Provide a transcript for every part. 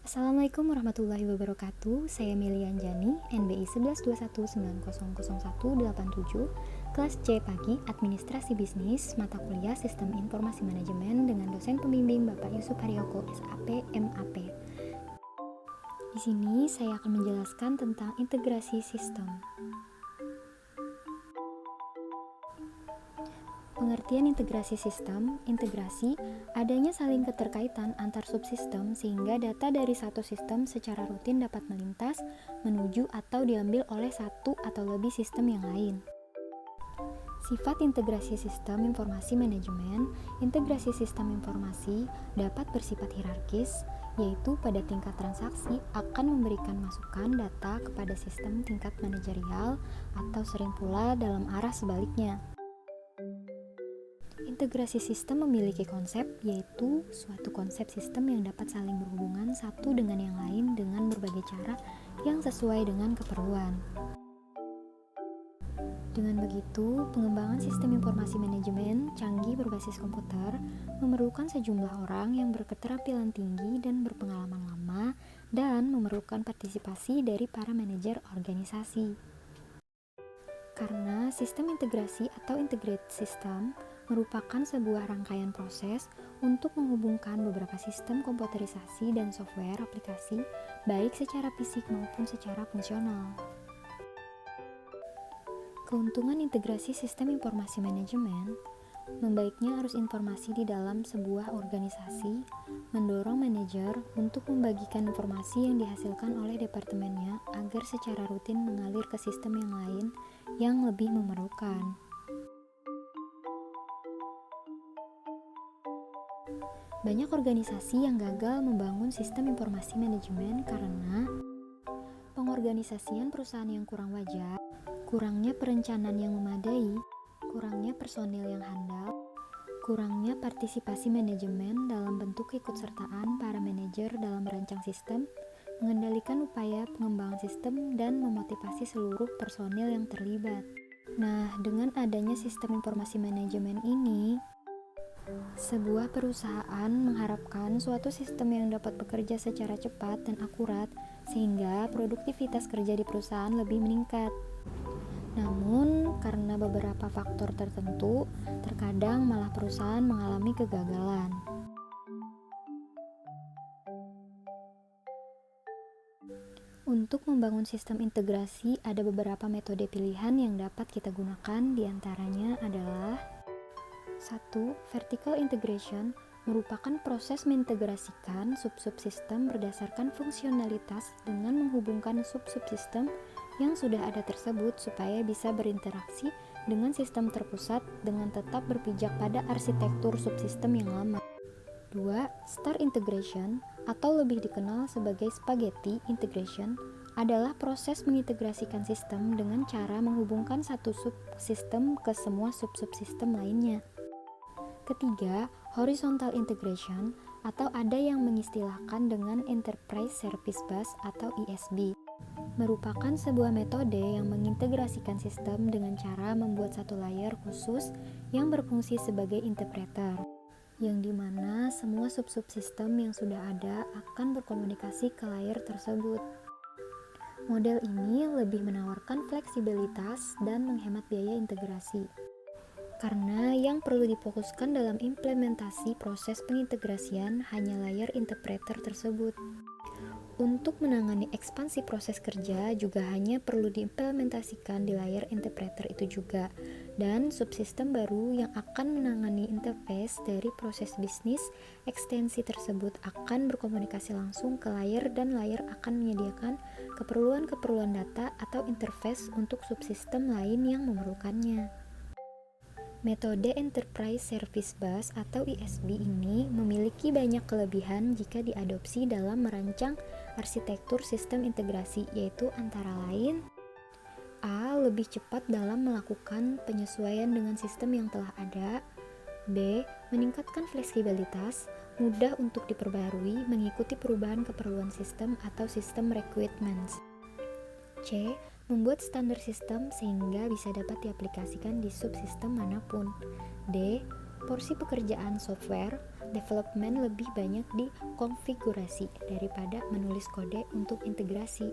Assalamualaikum warahmatullahi wabarakatuh. Saya Melian Jani, NBI 1121900187, kelas C pagi, Administrasi Bisnis, mata kuliah Sistem Informasi Manajemen dengan dosen pembimbing Bapak Yusuf Haryoko, SAP, MAP. Di sini saya akan menjelaskan tentang integrasi sistem. Pengertian integrasi sistem, integrasi, adanya saling keterkaitan antar subsistem sehingga data dari satu sistem secara rutin dapat melintas, menuju atau diambil oleh satu atau lebih sistem yang lain. Sifat integrasi sistem informasi manajemen, integrasi sistem informasi dapat bersifat hierarkis, yaitu pada tingkat transaksi akan memberikan masukan data kepada sistem tingkat manajerial atau sering pula dalam arah sebaliknya. Integrasi sistem memiliki konsep, yaitu suatu konsep sistem yang dapat saling berhubungan satu dengan yang lain dengan berbagai cara yang sesuai dengan keperluan. Dengan begitu, pengembangan sistem informasi manajemen canggih berbasis komputer memerlukan sejumlah orang yang berketerampilan tinggi dan berpengalaman lama dan memerlukan partisipasi dari para manajer organisasi. Karena sistem integrasi atau integrated system merupakan sebuah rangkaian proses untuk menghubungkan beberapa sistem komputerisasi dan software aplikasi, baik secara fisik maupun secara fungsional. Keuntungan integrasi sistem informasi manajemen, membaiknya arus informasi di dalam sebuah organisasi, mendorong manajer untuk membagikan informasi yang dihasilkan oleh departemennya agar secara rutin mengalir ke sistem yang lain yang lebih memerlukan. Banyak organisasi yang gagal membangun sistem informasi manajemen karena pengorganisasian perusahaan yang kurang wajar, kurangnya perencanaan yang memadai, kurangnya personil yang handal, kurangnya partisipasi manajemen dalam bentuk keikutsertaan para manajer dalam merancang sistem, mengendalikan upaya pengembangan sistem, dan memotivasi seluruh personil yang terlibat. Nah, dengan adanya sistem informasi manajemen ini, sebuah perusahaan mengharapkan suatu sistem yang dapat bekerja secara cepat dan akurat sehingga produktivitas kerja di perusahaan lebih meningkat. Namun, karena beberapa faktor tertentu, terkadang malah perusahaan mengalami kegagalan. Untuk membangun sistem integrasi, ada beberapa metode pilihan yang dapat kita gunakan, diantaranya adalah 1. Vertical integration merupakan proses mengintegrasikan sub-subsistem berdasarkan fungsionalitas dengan menghubungkan sub-subsistem yang sudah ada tersebut supaya bisa berinteraksi dengan sistem terpusat dengan tetap berpijak pada arsitektur subsistem yang lama. 2. Star integration atau lebih dikenal sebagai spaghetti integration adalah proses mengintegrasikan sistem dengan cara menghubungkan satu subsistem ke semua sub-subsistem lainnya. Ketiga, horizontal integration atau ada yang mengistilahkan dengan Enterprise Service Bus atau ESB, merupakan sebuah metode yang mengintegrasikan sistem dengan cara membuat satu layer khusus yang berfungsi sebagai interpreter, yang dimana semua sub-subsistem yang sudah ada akan berkomunikasi ke layer tersebut. Model ini lebih menawarkan fleksibilitas dan menghemat biaya integrasi. Karena yang perlu difokuskan dalam implementasi proses pengintegrasian hanya layer interpreter tersebut. Untuk menangani ekspansi proses kerja juga hanya perlu diimplementasikan di layer interpreter itu juga, dan subsistem baru yang akan menangani interface dari proses bisnis ekstensi tersebut akan berkomunikasi langsung ke layer dan layer akan menyediakan keperluan-keperluan data atau interface untuk subsistem lain yang memerlukannya. Metode Enterprise Service Bus atau ESB ini memiliki banyak kelebihan jika diadopsi dalam merancang arsitektur sistem integrasi, yaitu antara lain A. Lebih cepat dalam melakukan penyesuaian dengan sistem yang telah ada. B. Meningkatkan fleksibilitas, mudah untuk diperbarui mengikuti perubahan keperluan sistem atau sistem requirements. C. Membuat standar sistem sehingga bisa dapat diaplikasikan di subsistem manapun. D. Porsi pekerjaan software development lebih banyak di konfigurasi daripada menulis kode untuk integrasi.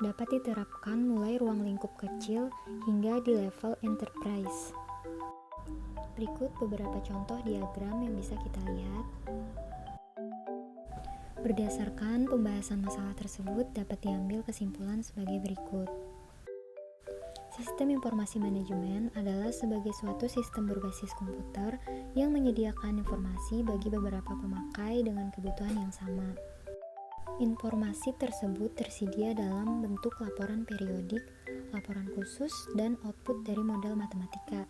Dapat diterapkan mulai ruang lingkup kecil hingga di level enterprise. Berikut beberapa contoh diagram yang bisa kita lihat. Berdasarkan pembahasan masalah tersebut dapat diambil kesimpulan sebagai berikut. Sistem informasi manajemen adalah sebagai suatu sistem berbasis komputer yang menyediakan informasi bagi beberapa pemakai dengan kebutuhan yang sama. Informasi tersebut tersedia dalam bentuk laporan periodik, laporan khusus, dan output dari model matematika.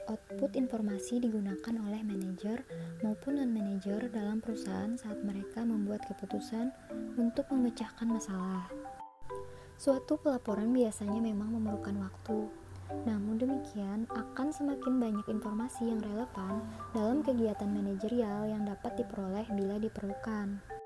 Output informasi digunakan oleh manajer maupun non-manajer dalam perusahaan saat mereka membuat keputusan untuk memecahkan masalah. Suatu pelaporan biasanya memang memerlukan waktu. Namun demikian, akan semakin banyak informasi yang relevan dalam kegiatan manajerial yang dapat diperoleh bila diperlukan.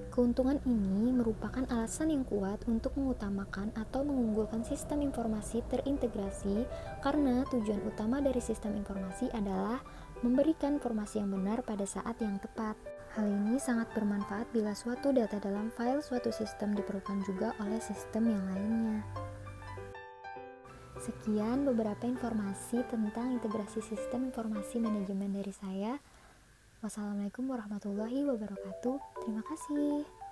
Keuntungan ini merupakan alasan yang kuat untuk mengutamakan atau mengunggulkan sistem informasi terintegrasi karena tujuan utama dari sistem informasi adalah memberikan informasi yang benar pada saat yang tepat. Hal ini sangat bermanfaat bila suatu data dalam file suatu sistem diperlukan juga oleh sistem yang lainnya. Sekian beberapa informasi tentang integrasi sistem informasi manajemen dari saya. Wassalamualaikum warahmatullahi wabarakatuh. Terima kasih.